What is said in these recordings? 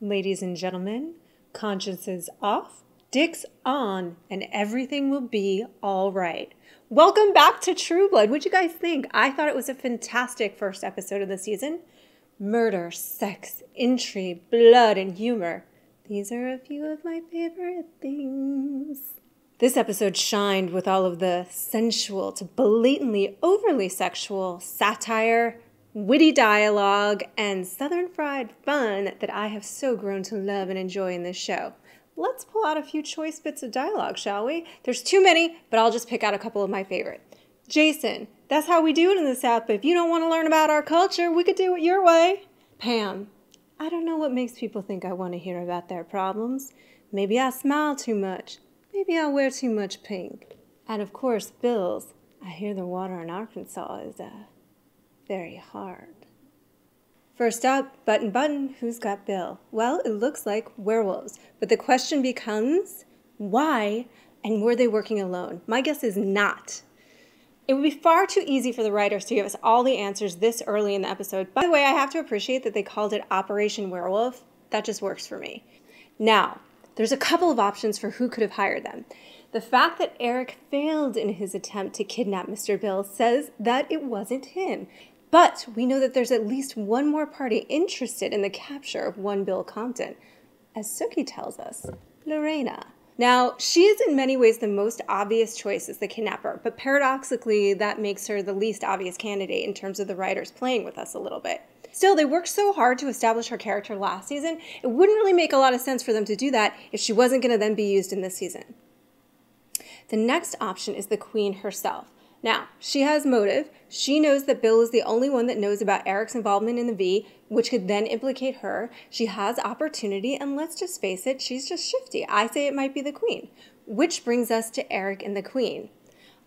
Ladies and gentlemen, consciences off, dicks on, and everything will be all right. Welcome back to True Blood. What'd you guys think? I thought it was a fantastic first episode of the season. Murder, sex, intrigue, blood, and humor. These are a few of my favorite things. This episode shined with all of the sensual to blatantly overly sexual satire, witty dialogue, and southern fried fun that I have so grown to love and enjoy in this show. Let's pull out a few choice bits of dialogue, shall we? There's too many, but I'll just pick out a couple of my favorite. Jason, that's how we do it in the South, but if you don't want to learn about our culture, we could do it your way. Pam, I don't know what makes people think I want to hear about their problems. Maybe I smile too much. Maybe I wear too much pink. And of course, Bills, I hear the water in Arkansas is, very hard. First up, Button, who's got Bill? Well, it looks like werewolves. But the question becomes, why, and were they working alone? My guess is not. It would be far too easy for the writers to give us all the answers this early in the episode. By the way, I have to appreciate that they called it Operation Werewolf. That just works for me. Now, there's a couple of options for who could have hired them. The fact that Eric failed in his attempt to kidnap Mr. Bill says that it wasn't him. But we know that there's at least one more party interested in the capture of one Bill Compton. As Sookie tells us, Lorena. Now, she is in many ways the most obvious choice as the kidnapper, but paradoxically, that makes her the least obvious candidate in terms of the writers playing with us a little bit. Still, they worked so hard to establish her character last season, it wouldn't really make a lot of sense for them to do that if she wasn't going to then be used in this season. The next option is the Queen herself. Now, she has motive. She knows that Bill is the only one that knows about Eric's involvement in the V, which could then implicate her. She has opportunity, and let's just face it, she's just shifty. I say it might be the Queen, which brings us to Eric and the Queen.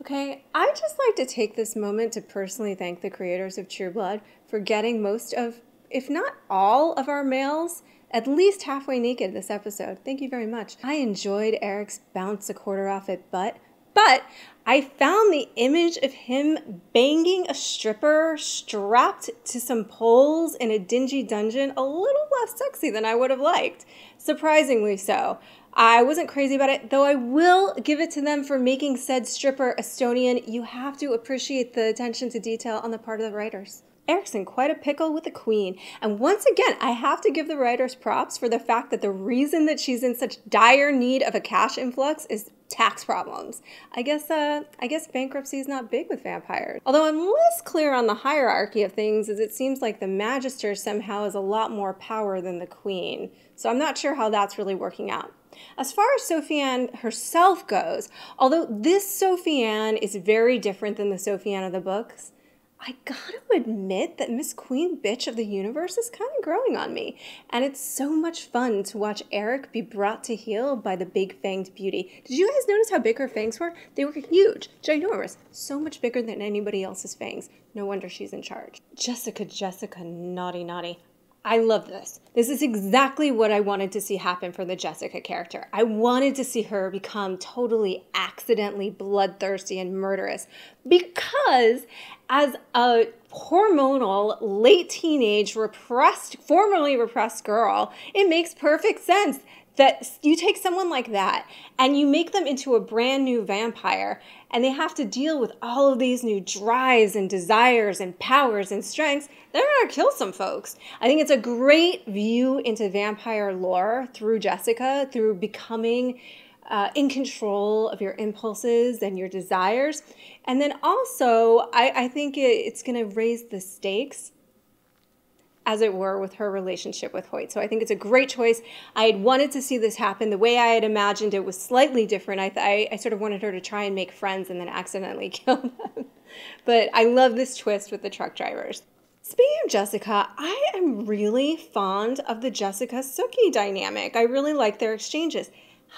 Okay, I'd just like to take this moment to personally thank the creators of True Blood for getting most of, if not all, of our males at least halfway naked this episode. Thank you very much. I enjoyed Eric's bounce a quarter off at butt, but I found the image of him banging a stripper strapped to some poles in a dingy dungeon a little less sexy than I would have liked. Surprisingly so. I wasn't crazy about it, though I will give it to them for making said stripper Estonian. You have to appreciate the attention to detail on the part of the writers. Eric's in quite a pickle with the Queen. And once again, I have to give the writers props for the fact that the reason that she's in such dire need of a cash influx is tax problems. I guess bankruptcy is not big with vampires. Although I'm less clear on the hierarchy of things, as it seems like the Magister somehow has a lot more power than the Queen. So I'm not sure how that's really working out. As far as Sophie Anne herself goes, although this Sophie Anne is very different than the Sophie Anne of the books, I gotta admit that Miss Queen Bitch of the Universe is kind of growing on me. And it's so much fun to watch Eric be brought to heel by the big-fanged beauty. Did you guys notice how big her fangs were? They were huge, ginormous, so much bigger than anybody else's fangs. No wonder she's in charge. Jessica, naughty. I love this. This is exactly what I wanted to see happen for the Jessica character. I wanted to see her become totally accidentally bloodthirsty and murderous because as a hormonal, late teenage, formerly repressed girl, it makes perfect sense that you take someone like that and you make them into a brand new vampire and they have to deal with all of these new drives and desires and powers and strengths. They're gonna kill some folks. I think it's a great view into vampire lore through Jessica, through becoming in control of your impulses and your desires. And then also, I think it's gonna raise the stakes, as it were, with her relationship with Hoyt. So I think it's a great choice. I had wanted to see this happen. The way I had imagined it was slightly different. I sort of wanted her to try and make friends and then accidentally kill them. But I love this twist with the truck drivers. Speaking of Jessica, I am really fond of the Jessica-Sookie dynamic. I really like their exchanges.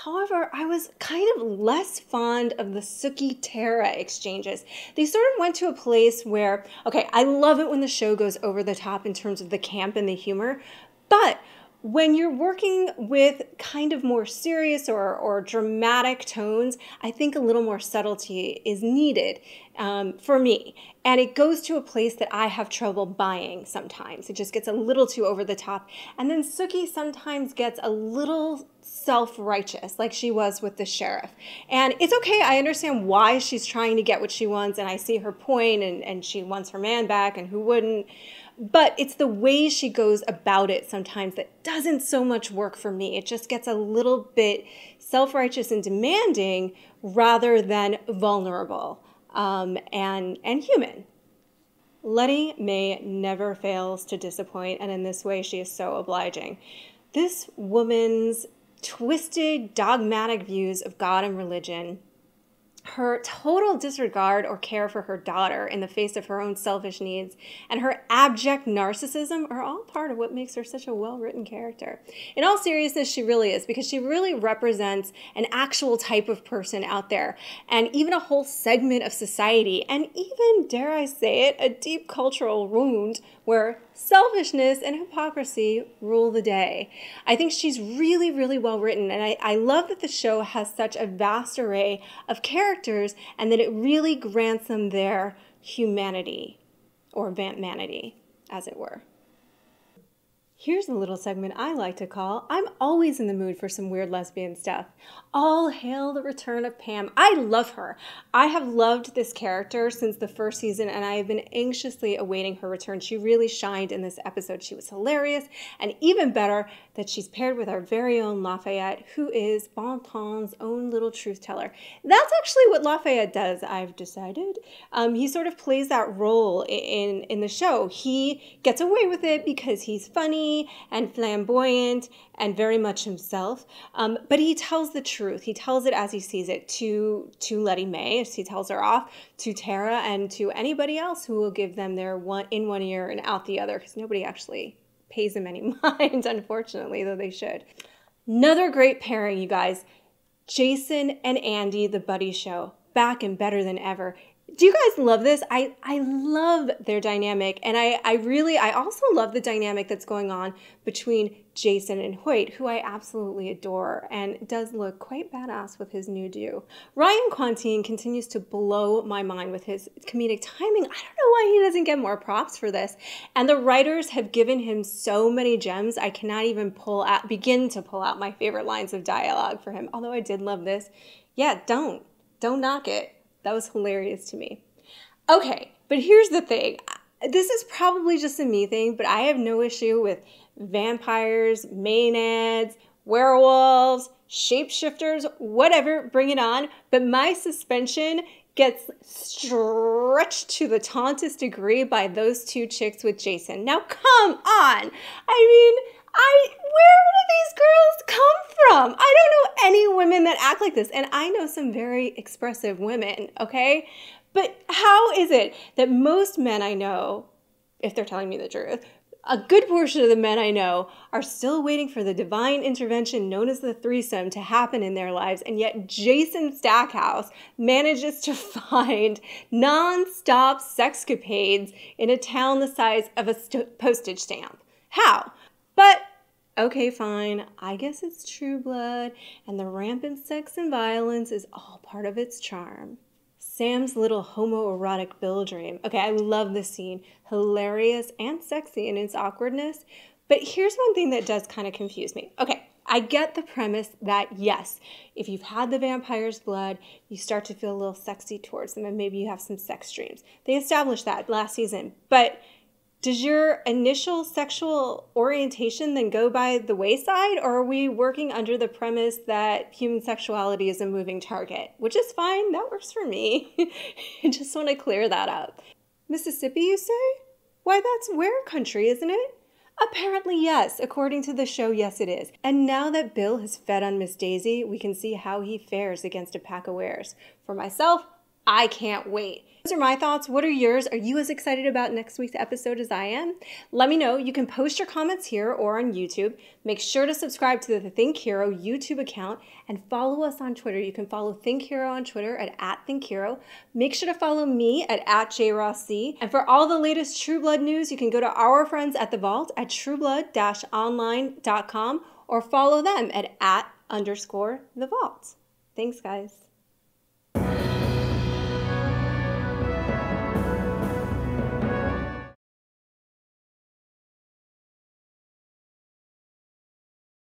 However, I was kind of less fond of the Sookie-Tara exchanges. They sort of went to a place where, okay, I love it when the show goes over the top in terms of the camp and the humor, but When you're working with kind of more serious or dramatic tones, I think a little more subtlety is needed for me. And it goes to a place that I have trouble buying sometimes. It just gets a little too over the top. And then Sookie sometimes gets a little self-righteous, like she was with the sheriff. And it's okay, I understand why she's trying to get what she wants, and I see her point, and she wants her man back, and who wouldn't? But it's the way she goes about it sometimes that doesn't so much work for me. It just gets a little bit self-righteous and demanding rather than vulnerable and human. Letty May never fails to disappoint, and in this way she is so obliging. This woman's twisted, dogmatic views of God and religion, her total disregard or care for her daughter in the face of her own selfish needs, and her abject narcissism are all part of what makes her such a well-written character. In all seriousness, she really is, because she really represents an actual type of person out there, and even a whole segment of society, and even, dare I say it, a deep cultural wound where selfishness and hypocrisy rule the day. I think she's really, really well written, and I love that the show has such a vast array of characters and that it really grants them their humanity, or vamp-manity, as it were. Here's a little segment I like to call, I'm always in the mood for some weird lesbian stuff. All hail the return of Pam. I love her. I have loved this character since the first season, and I have been anxiously awaiting her return. She really shined in this episode. She was hilarious, and even better that she's paired with our very own Lafayette, who is Bon Ton's own little truth teller. That's actually what Lafayette does, I've decided. He sort of plays that role in the show. He gets away with it because he's funny and flamboyant and very much himself, but he tells the truth. He tells it as he sees it to Letty May, as he tells her off, to Tara, and to anybody else who will give them their in one ear and out the other, because nobody actually pays him any mind, unfortunately, though they should. Another great pairing, you guys. Jason and Andy, the buddy show, back and better than ever. Do you guys love this? I love their dynamic, and I also love the dynamic that's going on between Jason and Hoyt, who I absolutely adore and does look quite badass with his new do. Ryan Quantine continues to blow my mind with his comedic timing. I don't know why he doesn't get more props for this. And the writers have given him so many gems, I cannot even begin to pull out my favorite lines of dialogue for him, although I did love this. Yeah, don't knock it. That was hilarious to me. Okay, but here's the thing. This is probably just a me thing, but I have no issue with vampires, maenads, werewolves, shapeshifters, whatever, bring it on. But my suspension gets stretched to the tauntest degree by those two chicks with Jason. Now, come on. I mean, where do these girls come from? I don't know any women that act like this, and I know some very expressive women, okay? But how is it that most men I know, if they're telling me the truth, a good portion of the men I know are still waiting for the divine intervention known as the threesome to happen in their lives, and yet Jason Stackhouse manages to find non-stop sexcapades in a town the size of a postage stamp? How? But, okay, fine, I guess it's True Blood, and the rampant sex and violence is all part of its charm. Sam's little homoerotic Bill dream. Okay, I love this scene. Hilarious and sexy in its awkwardness. But here's one thing that does kind of confuse me. Okay, I get the premise that, yes, if you've had the vampire's blood, you start to feel a little sexy towards them, and maybe you have some sex dreams. They established that last season. But does your initial sexual orientation then go by the wayside, or are we working under the premise that human sexuality is a moving target? Which is fine, that works for me. I just want to clear that up. Mississippi, you say? Why, that's where country, isn't it? Apparently, yes. According to the show, yes, it is. And now that Bill has fed on Miss Daisy, we can see how he fares against a pack of wares. For myself, I can't wait. Those are my thoughts. What are yours? Are you as excited about next week's episode as I am? Let me know. You can post your comments here or on YouTube. Make sure to subscribe to the Think Hero YouTube account and follow us on Twitter. You can follow Think Hero on Twitter at @ThinkHero. Make sure to follow me at @JRossC. And for all the latest True Blood news, you can go to our friends at The Vault at trueblood-online.com or follow them at @_The Vault. Thanks, guys.